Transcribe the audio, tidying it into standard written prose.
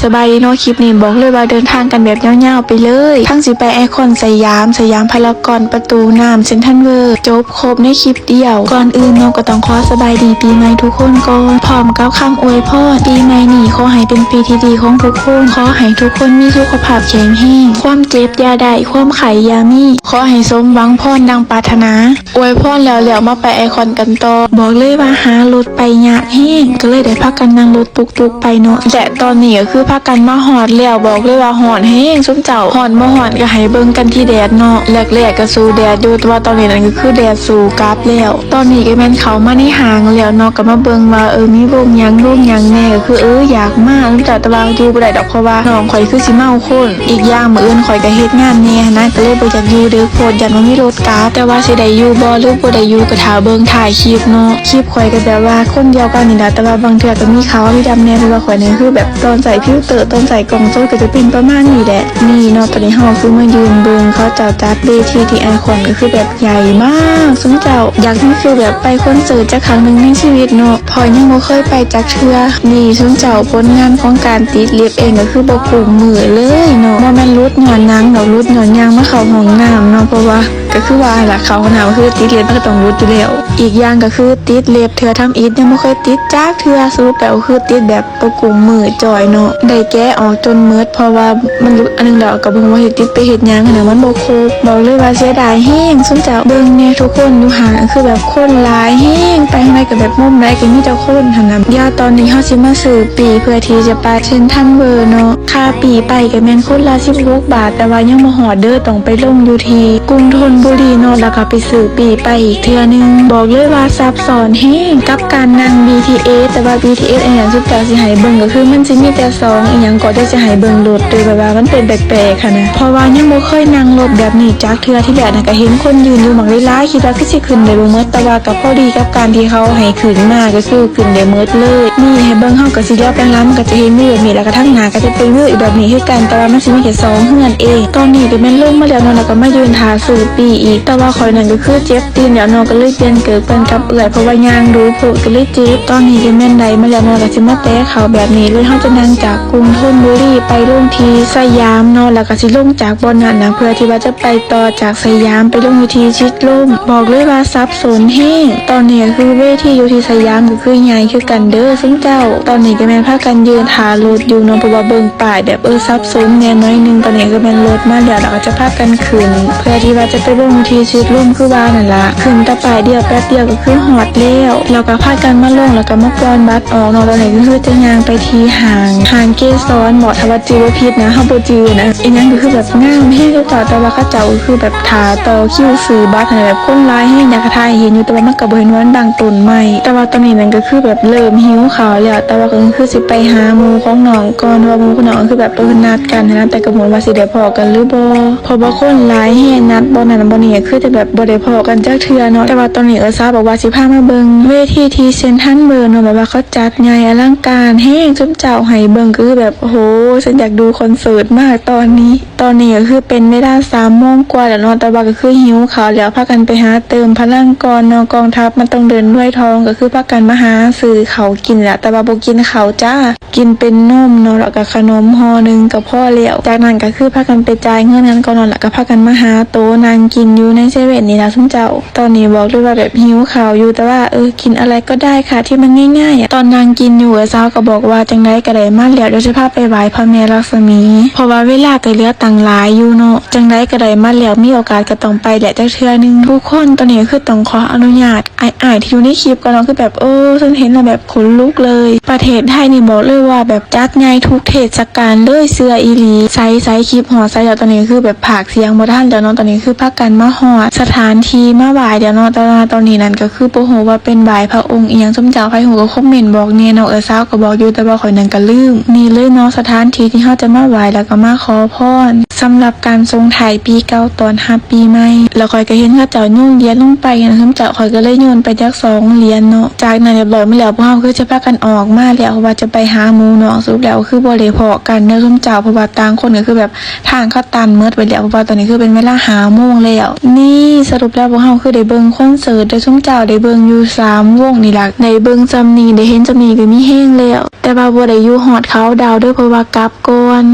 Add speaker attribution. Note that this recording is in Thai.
Speaker 1: สบายดีเนาะคลิปนี้บอกเลยว่าเดินทางกันแบบยาวๆไปเลยทั้งสิไปไอคอนสยามพารากอนประตูน้ำเซ็นทรัลเวิลด์จบครบในคลิปเดียวก่อนอื่นเนาะก็ต้องขอสบายดีปีใหม่ทุกคนก่อนพร้อมกับคำอวยพรปีใหม่นี้ขอให้เป็นปีที่ดีของทุกคนขอให้ทุกคนมีสุขภาพแข็งแรงความเจ็บอย่าได้ความไข้อย่ามีขอให้สมหวังพรดังปรารถนาอวยพรแล้วมาไปไอคอนกันต่อบอกเลยว่าหารถไปยากแห้งก็เลยได้พากันนั่งรถตุกๆไปเนาะแต่ตอนนี้ก็คือพากันมาหอดแล้วบอกเลยว่าหอดแห้งซุ่มเจ้าหอดบ่หอดก็ให้เบิ่งกันที่แดดเนาะแรกๆก็สู้แดดอยู่แต่ว่าตอนนี้นั่นก็คือแดดสู้กลับแล้วตอนนี้ก็แม่นเขามาในห้างแล้วเนาะก็มาเบิ่งว่ามีวงหยังแน่ก็คืออยากมากซุ่มเจ้าแต่ว่าอยู่บ่ได้ดอกเพราะว่าน้องข่อยคือสิเมาคนอีกอย่างมื้ออื่นข่อยก็เฮ็ดงานแน่นะก็เลยบ่อยากอยู่เด้อโพดยันว่ามีรถกลับแต่ว่าสิได้อยู่บ่หรือบ่ได้อยู่ก็ท่าเบิ่งถ่ายคลิปเนาะคลิปข่อยก็แบบว่าคนเดียวกันนี่ล่ะแต่ว่าบางเทื่อก็มีขาวมีดำแน่เพราะว่าข่อยนี่คือแบบตอนใส่ฟิลเตอร์ตอนใส่กล่องโซ่ก็จะเป็นประมาณนี้แหละนี่เนาะตอนนี้เฮาคือมายืนเบิ่งเขาจัดเวทีที่ไอคอนก็คือแบบใหญ่มากซึ่งเจ้าอยากให้คือแบบไปคอนเสิร์ตจักครั้งนึงในชีวิตเนาะพอยังบ่เคยไปจักเทื่อนี่ซึ่งเจ้าผลงานของการติดเล็บเองก็คือบ่กุมมือเลยเนาะบ่แม่นรุดหย่อนหนังดอกรุดหย่อนยางมาเข้าห้องน้ำเนาะเพราะว่าก็คือว่าล่ะเขาหนาวคือติดเล็บมันก็ต้องรุดอยู่แล้วอีกอย่างก็คือติดเล็บเทื่อทำอีทยังบ่เคยติดจักเทื่อสรุปแล้วคือติดแบบบ่กุมมือจ่อยเนาะได้แก้ออกจนมืดเพราะว่ามันรุดอันนึงแล้วก็บ่รู้ว่าเฮ็ดติดไปเฮ็ดหยังน่ะมันบ่ครบบอกเลยว่าเสียดายแฮงซุมเจ้าเบิ่งแน่ทุกคนอยู่หาคือแบบคนหลายแฮงไปข้างในก็แบบมุมใดก็มีแต่คนหั่นน่ะย่าตอนนี้เฮาสิมาซื้อปีเพื่อที่จะไปเซ็นทรัลเวิลด์เนาะค่าปีไปก็แม่นคนละ16 บาทแต่ว่ายังบ่ฮอดเด้อต้องไปลงอยู่ที่กรุงธนบุรีเนาะแล้วก็ไปซื้อปีไปอีกเทื่อนึงบอกเลยว่าซับซ้อนแฮงกับการนั่ง BTS แต่ว่า BTS อันหยังสุดแต่สิให้เบิ่งก็คือมันสิมีแต่2อีหยังก็จะให้เบิ่งรถโดยแบบว่ามันเป็นแปลกๆค่ะนะเพราะว่ายังบ่เคยนั่งรถแบบนี้จักเทื่อที่แรกน่ะก็เห็นคนยืนอยู่หม่องหลายๆคิดว่าคือสิขึ้นได้บ่หมดแต่ว่าก็พอดีกับการที่เขาให้ขึ้นมาก็คือขึ้นได้หมดเลยนี่ให้เบิ่งเฮาก็สิเลี้ยวไปร้านก็จะเห็นมีแบบนี้แล้วก็ทางหน้าก็จะเป็นวิวอีกแบบนี้คือกันแต่ว่ามันสิมีแค่2เฮือนเองตอนนี้ก็แม่นลงมาแล้วเนาะแล้วก็มายืนท่าซื้อปีอีกแต่ว่าข่อยนั่นก็คือเจ็บตีนแล้วเนาะก็เลยเปลี่ยนเกิดเป็นกับเอื้อยเพราะว่าย่างดูโผก็เลยเจ็บตอนนี้ก็แม่นได้มาแล้วเนาะก็สิมาแตะเขาแบบนี้เลยเฮาจะนั่งจากกรุงธนบุรีไปลงที่สยามเนาะแล้วก็สิลงจากบ่นั้นนะเพื่อที่ว่าจะไปต่อจากสยามไปลงอยู่ที่ชิดลมบอกเลยว่าซับซ้อนแฮงตอนนี้คือเวทีอยู่ที่สยามก็คือใหญ่คือกันเด้อซึ่งเจ้าตอนนี้ก็แม่นพากันยืนท่ารถอยู่เนาะเพราะว่าเบิ่งป้ายแบบซับซ้อนแน่น้อยนึงตอนนี้ก็แม่นรถมาแล้วก็จะพากันขึ้นเพื่อที่ว่าจะไปลงที่ชิดลมคือว่านั่นล่ะขึ้นแต่ป้ายเดียวแป๊บเดียวก็คือฮอดแล้วก็พากันมาลงแล้วก็มาปอนบัตรออกเนาะตอนนี้ก็คือจะย่างไปที่ห้างเกสรเหมาะทวัดจือพิษนะเฮาบ่จือนะอีนั้นก็คือแบบงามแฮงก็แต่ว่าเขาเจ้าคือแบบท่าต่อคิวซื้อบัตรแบบคนหลายแฮงอยากถ่ายเห็นอยู่แต่ว่ามันก็บ่เห็นว่ามันบางต้นไม้แต่ว่าตอนนี้นั่นก็คือแบบเริ่มหิวข้าวแล้วแต่ว่าก็คือสิไปหาหมู่ของน้องก่อนว่าหมู่ของน้องคือแบบนัดกันนะแต่ก็บ่รู้ว่าสิได้พ้อกันหรือบ่เพราะว่าคนหลายแฮงนัดบ่นั้นบ่นี่คือจะแบบบ่ได้พ้อกันจักเทื่อเนาะแต่ว่าตอนนี้ซาบอกว่าสิพามาเบิ่งเวทีที่เซ็นทรัลเวิลด์เนาะแบบว่าเขาจัดใหญ่อลังการแฮงจนเจ้าให้เบิ่งคือแบบโอ้โหฉันอยากดูคอนเสิร์ตมากตอนนี้ก็คือเป็นเวลา 3 โมงกว่าแล้วเนาะแต่ว่าก็คือหิวข้าวแล้วพากันไปหาเติมพลังก่อนเนาะกองทัพมันต้องเดินด้วยท้องก็คือพากันมาหาซื้อข้าวกินแหละแต่ว่าบ่กินข้าวจ้ากินเป็นนมเนาะแล้วก็ขนมห่อนึงก็พอแล้วจากนั้นก็คือพากันไปจ่ายเงินกันก่อนเนาะแล้วก็พากันมาหาโต๊ะนั่งกินอยู่ในเซเว่นนี่ล่ะซุมเจ้าตอนนี้บอกเลยว่าแบบหิวข้าวอยู่แต่ว่ากินอะไรก็ได้ค่ะที่มันง่ายๆตอนนั่งกินอยู่เช้าก็บอกว่าจังได๋ก็ได้มาแล้วเดี๋ยวจะพาไปไหว้พระแม่ลักษมีเพราะว่าเวลาก็เหลือตั้งหลายอยู่เนาะจังได๋ก็ได้มาแล้วมีโอกาสก็ต้องไปแหละจักเทื่อนึงทุกคนตอนนี้คือต้องขออนุญาตอ้ายที่อยู่ในคลิปก็เนาะคือแบบฉันเห็นแล้วแบบขนลุกเลยประเทศไทยนี่บอกเลยว่าแบบจัดใหญ่ทุกเทศกาลเลยเสื้ออีหลีไซคลิปหอไซแล้วตอนนี้คือแบบผากเสียงบ่ทันแล้วเนาะตอนนี้คือพากันมาฮอดสถานที่มาไหว้เดี๋ยวเนาะตอนนี้นั่นก็คือบ่ฮู้ว่าเป็นไหว้พระองค์อีหยังซุมเจ้าใครฮู้ก็คอมเมนต์บอกแน่เนาะเช้าก็บอกอยู่แต่ว่าข่อยนั่นก็ลืมนี่เลยเนาะสถานที่ที่เฮาจะมาไหว้แล้วก็มาขอพรสำหรับการส่งท้ายปีเก่าตอนรับปีใหม่แล้วข่อยก็เห็นเขาเจ้าโยนเหรียญลงไปนะซุมเจ้าข่อยก็เลยโยนไปจัก2เหรียญเนาะจากนั้นเรียบร้อยมาแล้วพวกเฮาคือจะพากันออกมาแล้วว่าจะไปหาหมู่น้องสรุปแล้วคือบ่ได้พอกันเด้อซุมเจ้าเพราะว่าต่างคนก็คือแบบทางเขาตันหมดไปแล้วเพราะว่าตอนนี้คือเป็นเวลา5 โมงแล้ว แล้วนี่สรุปแล้วพวกเฮาคือได้เบิ่งคอนเสิร์ตได้ชุ่มเจ้าได้เบิ่งอยู่3วงนี่ล่ะได้เบิ่งจำนี้ได้เห็นจำนี้ก็มีแห้งแล้วแต่ว่าบ่ได้อยู่ฮอดเขาดาวเด้อเพราะว่ากลับก่อน